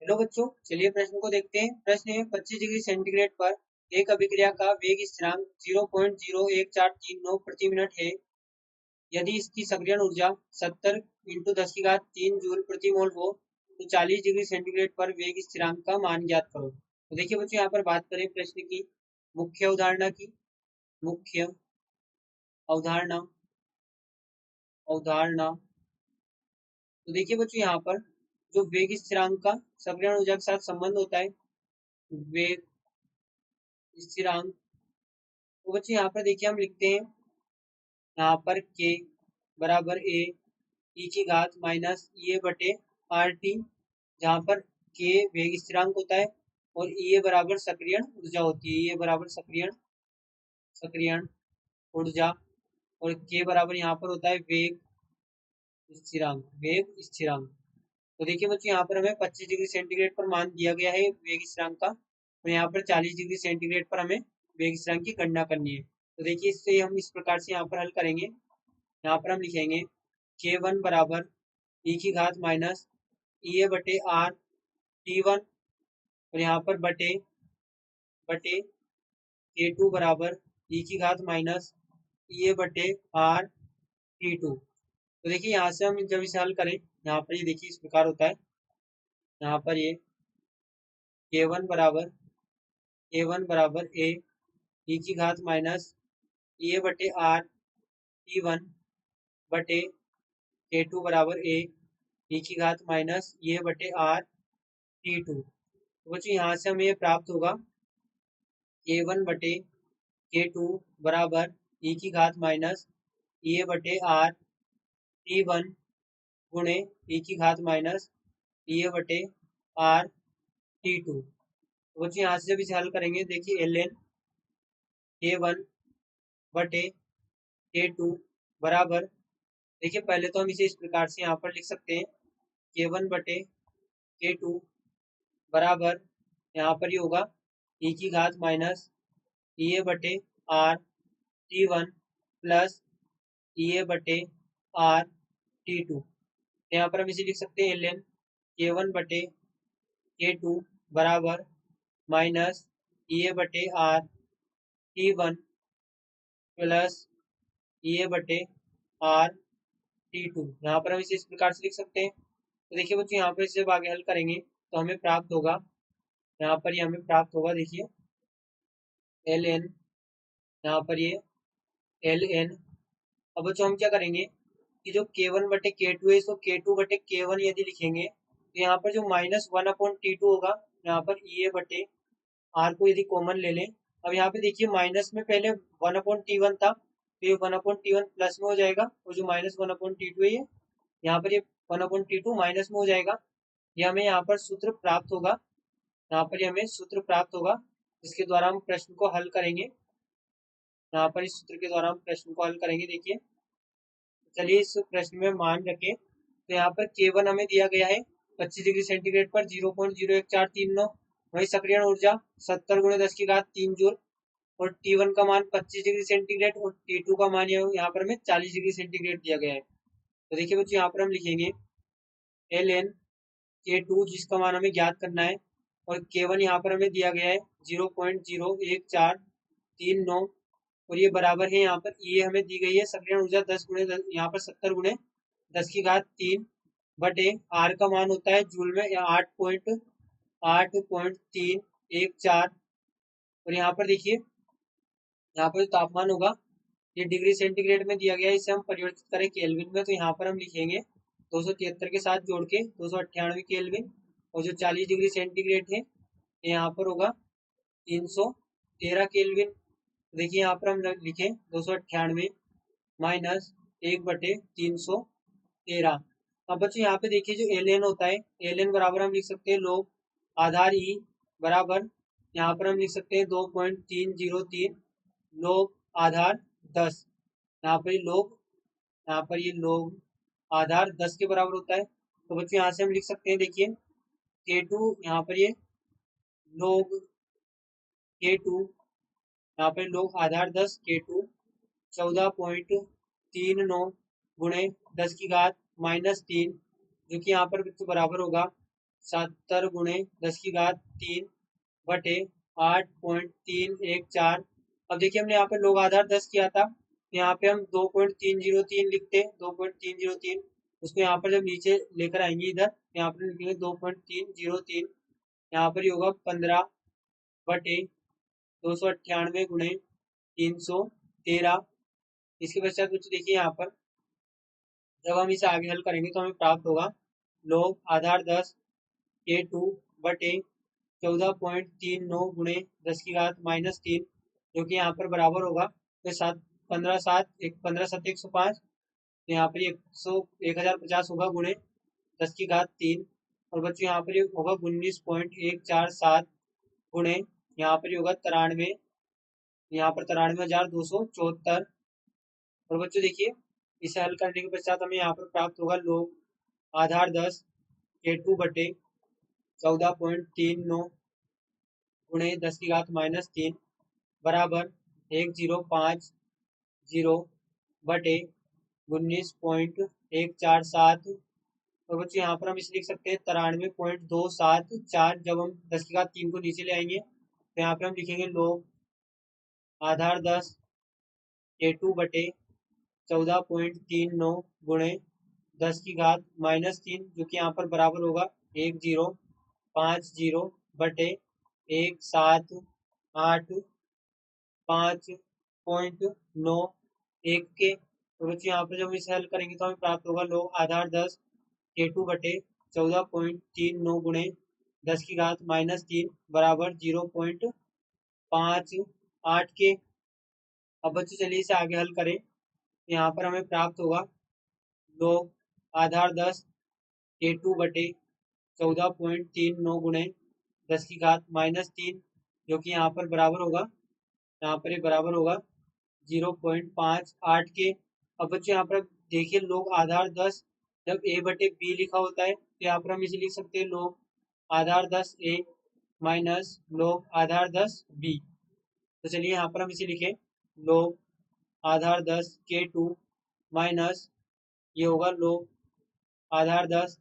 Hello बच्चों, चलिए प्रश्न को देखते हैं। प्रश्न है 25 डिग्री सेंटीग्रेड पर एक अभिक्रिया का वेग स्थिरांक 0.01439 प्रति मिनट है। यदि इसकी सक्रियण ऊर्जा 70 × 10³ जूल प्रति मोल हो तो 40 डिग्री सेंटीग्रेड पर वेग स्थिरांक का मान ज्ञात करो। तो देखिए बच्चों, यहाँ पर बात करें प्रश्न की मुख्य अवधारणा की। मुख्य अवधारणा अवधारणा तो देखिए बच्चों, यहाँ पर जो वेग स्थिरांक का सक्रियण ऊर्जा के साथ संबंध होता है, वेग स्थिरांक, तो बच्चों यहाँ पर देखिए हम लिखते हैं यहाँ पर k बराबर a e की घात माइनस ए बटे आर टी, जहाँ पर k वेग स्थिरांक होता है और ए बराबर सक्रियण ऊर्जा होती है। ए बराबर सक्रियण ऊर्जा और k बराबर यहाँ पर होता है वेग स्थिरांक। तो देखिए बच्चों, यहाँ पर हमें 25 डिग्री सेंटीग्रेड पर मान दिया गया है वेग स्थिरांक का, और यहाँ पर 40 डिग्री सेंटीग्रेड पर हमें वेग स्थिरांक की गणना करनी है। तो देखिए इससे हम इस प्रकार से यहाँ पर हल करेंगे। यहाँ पर हम लिखेंगे k1 बराबर e की घात माइनस ए बटे आर t1, और यहाँ पर बटे k2 बराबर e की घात माइनस ए बटे आर t2। तो देखिए यहाँ से हम जब इसे हल करें, यहाँ पर ये देखिए इस प्रकार होता है। यहाँ पर ये k1 बराबर a e की घात माइनस ए बटे आर t1 बटे k2 बराबर a e की घात माइनस ए बटे आर t2। तो बच्चों यहाँ से हमें ये प्राप्त होगा k1 बटे k2 बराबर e की घात माइनस ए बटे आर t1 गुणे e की घात माइनस ए बटे आर t2। तो बच्चों यहाँ से जब इसे हल करेंगे, देखिए ln k1 बटे k2 बराबर, देखिए पहले तो हम इसे इस प्रकार से यहाँ पर लिख सकते हैं k1 बटे k2 बराबर, यहाँ पर ये होगा e की घात माइनस ए बटे आर t1 प्लस ए बटे आर t2। यहाँ पर हम इसे लिख सकते हैं ln k1 बटे k2 बराबर माइनस ए बटे आर t1 प्लस ए बटे आर t2। यहाँ पर हम इसे इस प्रकार से लिख सकते हैं। तो देखिए बच्चों, यहाँ पर इसे जब आगे हल करेंगे तो हमें प्राप्त होगा, यहाँ पर ये हमें प्राप्त होगा, देखिए ln, यहाँ पर ये ln। अब बच्चों हम क्या करेंगे कि जो k1 बटे k2 है, इसको k2 बटे k1 यदि लिखेंगे तो यहाँ पर जो माइनस 1/t2 होगा, यहाँ पर ए बटे आर को यदि कॉमन ले लें। अब यहाँ पे देखिए माइनस में पहले 1/t1 था, तो ये 1/t1 प्लस में हो जाएगा, और जो माइनस 1/t2 है ये यहाँ पर ये 1/t2 माइनस में हो जाएगा। ये हमें यहाँ पर सूत्र प्राप्त होगा, यहाँ पर ये हमें सूत्र प्राप्त होगा जिसके द्वारा हम प्रश्न को हल करेंगे। यहाँ पर इस सूत्र के द्वारा हम प्रश्न को हल करेंगे। देखिए चलिए इस प्रश्न में मान रखें, तो यहाँ पर k1 हमें दिया गया है 25 डिग्री सेंटीग्रेड पर 0.01439, वही सक्रियण ऊर्जा 70 × 10³ जूल, और t1 का मान 25 डिग्री सेंटीग्रेड और t2 का मान यहाँ पर हमें 40 डिग्री सेंटीग्रेड दिया गया है। तो देखिए बच्चों, यहाँ पर हम लिखेंगे ln k2 जिसका मान हमें ज्ञात करना है, और k1 यहाँ पर हमें दिया गया है 0.01439, और ये बराबर है, यहाँ पर ये हमें दी गई है सक्रियण ऊर्जा 10 × यहाँ पर 70 × 10³ बटे आर का मान होता है जूल में 8.314, और यहाँ पर देखिए यहाँ पर जो तापमान होगा ये डिग्री सेंटीग्रेड में दिया गया है, इसे हम परिवर्तित करें केल्विन में, तो यहाँ पर हम लिखेंगे 273 के साथ जोड़ के 298 केल्विन, और जो 40 डिग्री सेंटीग्रेड है यहाँ पर होगा 313 केल्विन। देखिए यहाँ पर हम लिखें 298 माइनस 1/313। अब बच्चों यहाँ पे देखिए जो ln होता है, ln बराबर हम लिख सकते हैं लोग आधार e बराबर, यहाँ पर हम लिख सकते हैं 2.303 लोग आधार 10, यहाँ पर ये लोग आधार 10 के बराबर होता है। तो बच्चों यहाँ से हम लिख सकते हैं, देखिए k2, यहाँ पर ये लोग k2, यहाँ पर लोग आधार 10 k2 14.39 × 10³ -3, जो कि यहाँ पर बराबर होगा 70 गुणे 10 की घात 3 बटे 8.314। अब देखिए हमने यहाँ पे लोग आधार 10 किया था, तो यहाँ पे हम 2.303 लिखते, 2.303 उसको यहाँ पर जब नीचे लेकर आएंगे इधर, यहाँ पर लिखेंगे 2.303, यहाँ पर ही होगा 15 बटे 298 गुणे 313। इसके पश्चात बच्चों देखिए यहाँ पर जब हम इसे आगे हल करेंगे तो हमें प्राप्त होगा लोग आधार 10 के 2 बटे 14.39 गुणे 10 की घात -3, जो कि यहाँ पर बराबर होगा तो 15 7 तो यहाँ पर 1050 होगा गुणे 10 की घात 3। और बच्चों यहाँ पर ये होगा 19.147 गुणे यहाँ पर ये होगा 93, यहाँ पर 93,274। और बच्चों देखिए इसे हल करने के पश्चात हमें यहाँ पर प्राप्त होगा लोग आधार 10 के 2 बटे 14.39 गुणे 10 की घात -3 बराबर 1050 बटे 19.147। और बच्चों यहाँ पर हम इसे लिख सकते हैं 93.274। जब हम 10 की घात 3 को नीचे ले आएंगे तो यहाँ पर हम लिखेंगे लोग आधार 10 के 2 बटे 14.39 गुणे 10 की घात -3, जो कि यहाँ पर बराबर होगा 1050 बटे 1785.91 के। तो बच्चों यहाँ पर जब इसे हल करेंगे तो हमें प्राप्त होगा लोग आधार 10 के 2 बटे 14.39 गुणे 10 की घात -3 बराबर 0.58 के। अब बच्चों चलिए इसे आगे हल करें, यहाँ पर हमें प्राप्त होगा लोग आधार 10 के 2 बटे 14.39 गुणे 10 की घात -3, जो कि यहाँ पर बराबर होगा, यहाँ पर ये बराबर होगा 0.58 के। अब बच्चों यहाँ पर देखिए लोग आधार 10 जब a बटे b लिखा होता है तो यहाँ पर हम इसे लिख सकते हैं लोग आधार 10 a माइनस लोग आधार 10 b। तो चलिए यहाँ पर हम इसे लिखें लोग आधार 10 के 2 माइनस ये होगा लोग आधार 10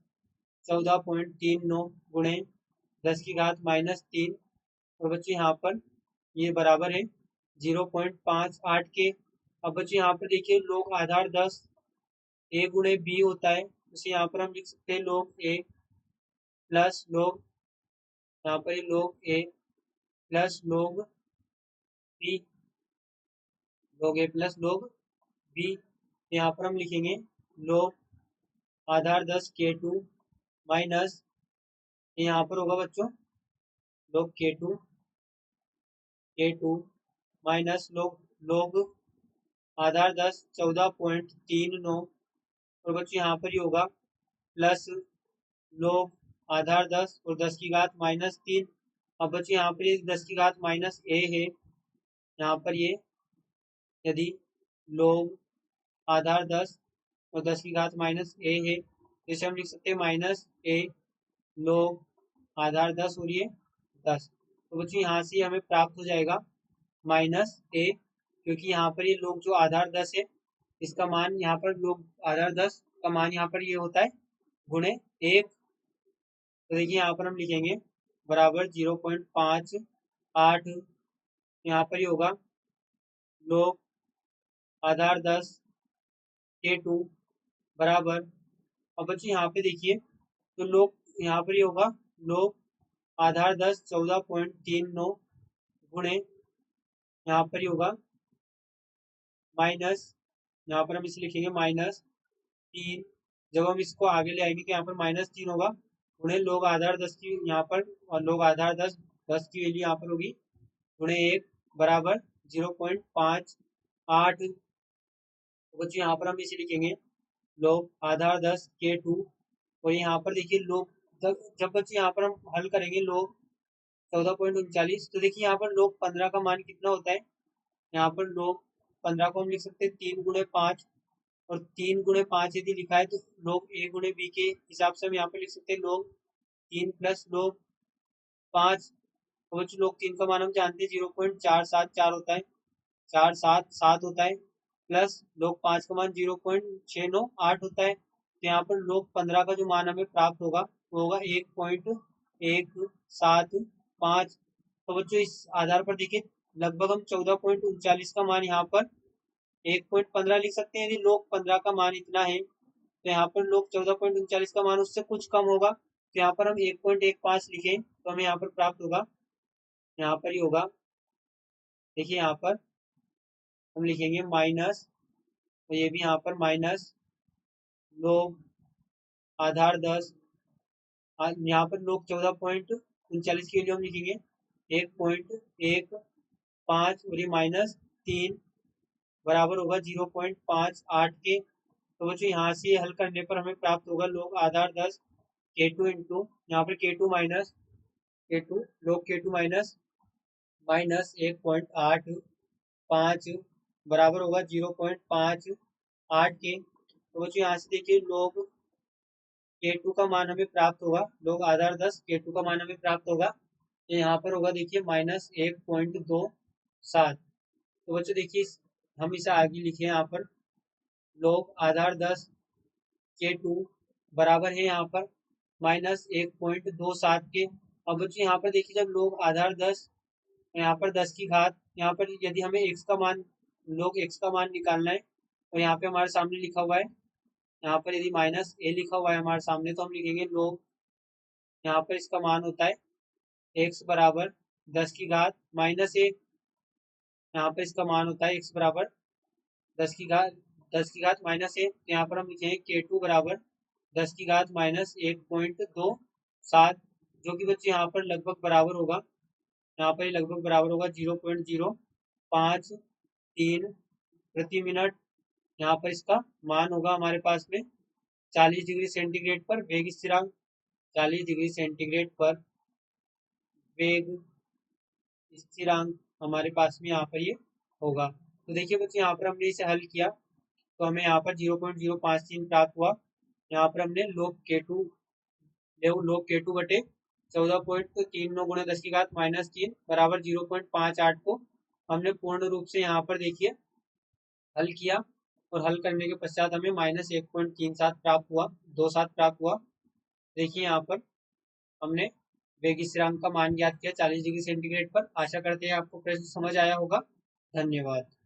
14.39 गुणे 10 की घात -3। और बच्चे यहाँ पर ये बराबर है 0.58 के। अब बच्चे यहाँ पर देखिए लोग आधार 10 a गुणे b होता है, उसे यहाँ पर हम लिख सकते हैं लोग a प्लस लोग, यहाँ पर लोग a प्लस लोग b, लोग a प्लस लोग b। यहाँ पर हम लिखेंगे लोग आधार 10 के 2 माइनस यहाँ पर होगा बच्चों लोग के टू माइनस लोग आधार 10 14.39। और बच्चों यहाँ पर ही होगा प्लस लोग आधार 10 और 10 की घात -3। अब बच्चों यहाँ पर ये 10 की घात-a है, यहाँ पर ये यदि लोग आधार 10 और 10 की घात-a है, जैसे हम लिख सकते हैं -a लोग आधार 10 और ये 10। तो बच्चों यहाँ से हमें प्राप्त हो जाएगा -a, क्योंकि यहाँ पर ये लोग जो आधार 10 है इसका मान यहाँ पर लोग आधार 10 का मान यहाँ पर ये होता है गुणे 1। तो देखिए यहाँ पर हम लिखेंगे बराबर 0.58, यहाँ पर ही होगा लोग आधार 10 के 2 बराबर। अब बच्चों यहाँ पे देखिए तो लोग यहाँ पर ही होगा लोग आधार 10 14.39 गुणे यहाँ पर ही होगा माइनस, यहाँ पर हम इसे लिखेंगे -3। जब हम इसको आगे ले आएंगे तो यहाँ पर -3 होगा गुणे लोग आधार 10 की यहाँ पर, और लोग आधार 10 की वैल्यू यहाँ पर होगी गुणे 1 बराबर 0.58। तो बच्चों यहाँ पर हम इसे लिखेंगे लोग आधार 10 के 2। और यहाँ पर देखिए लोग जब बच्चे यहाँ पर हम हल करेंगे लोग 14.39, तो देखिए यहाँ पर लोग 15 का मान कितना होता है, यहाँ पर लोग 15 को हम लिख सकते हैं 3 गुणे 5, और 3 गुणे 5 यदि लिखा है तो लोग a गुणे b के हिसाब से हम यहाँ पर लिख सकते हैं लोग 3 प्लस लोग 5। तो बच्चों लोग 3 का मान हम जानते हैं 0.474 होता है, 477 होता है, प्लस लोग 5 का मान 0.698 होता है। तो यहाँ पर लोग 15 का जो मान हमें प्राप्त होगा वो होगा 1.175। तो बच्चों इस आधार पर देखिए लगभग हम 14.39 का मान यहाँ पर 1.15 लिख सकते हैं। यदि log 15 का मान इतना है तो यहाँ पर log 14.39 का मान उससे कुछ कम होगा, तो यहाँ पर हम 1.15 लिखें तो हमें यहाँ पर प्राप्त होगा, यहाँ पर ही होगा। देखिए यहाँ पर हम लिखेंगे माइनस, तो ये भी यहाँ पर माइनस log आधार 10, यहाँ पर log 14.39 की वैल्यू हम लिखेंगे 1.15 और ये -3 बराबर होगा 0.58 के। तो बच्चों यहाँ से हल करने पर हमें प्राप्त होगा log आधार 10 K2 इंटू यहाँ पर K2 minus K2 log K2 minus 1.85 बराबर होगा 0.58 के। तो बच्चों यहाँ से देखिए log K2 का मान हमें प्राप्त होगा, log आधार 10 K2 का मान हमें प्राप्त होगा, ये यहाँ पर होगा देखिए -1.27। तो बच्चों देखिए हम इसे आगे लिखे यहाँ पर log आधार 10 K2 बराबर है यहाँ पर -1.27 के। अब बच्चों यहाँ पर देखिए जब log आधार 10 यहाँ पर 10 की घात, यहाँ पर यदि हमें x का मान log x का मान निकालना है तो यहाँ पे हमारे सामने लिखा हुआ है, यहाँ पर यदि -a लिखा हुआ है हमारे सामने तो हम लिखेंगे log, यहाँ पर इसका मान होता है x बराबर 10 की घात -a, यहाँ पर इसका मान होता है x बराबर 10 की घात -a। यहाँ पर हम लिखेंगे K2 बराबर 10 की घात -1.27, जो कि बच्चे यहाँ पर लगभग बराबर होगा, यहाँ पर लगभग बराबर होगा 0.053 प्रति मिनट। यहाँ पर इसका मान होगा हमारे पास में 40 डिग्री सेंटीग्रेड पर वेग स्थिरांक, 40 डिग्री सेंटीग्रेड पर वेग स्थिरांक हमारे पास में यहाँ पर ये होगा। तो देखिए बच्चे यहाँ पर हमने इसे हल किया तो हमें यहाँ पर 0.053 प्राप्त हुआ। यहाँ पर हमने log K2 बटे 14.39 गुणा 10 की घात -3 बराबर 0.58 को हमने पूर्ण रूप से यहाँ पर देखिए हल किया, और हल करने के पश्चात हमें -1.27 प्राप्त हुआ, 27 प्राप्त हुआ। देखिए यहाँ पर हमने वेग स्थिरांक का मान ज्ञात किया 40 डिग्री सेंटीग्रेड पर। आशा करते हैं आपको प्रश्न समझ आया होगा। धन्यवाद।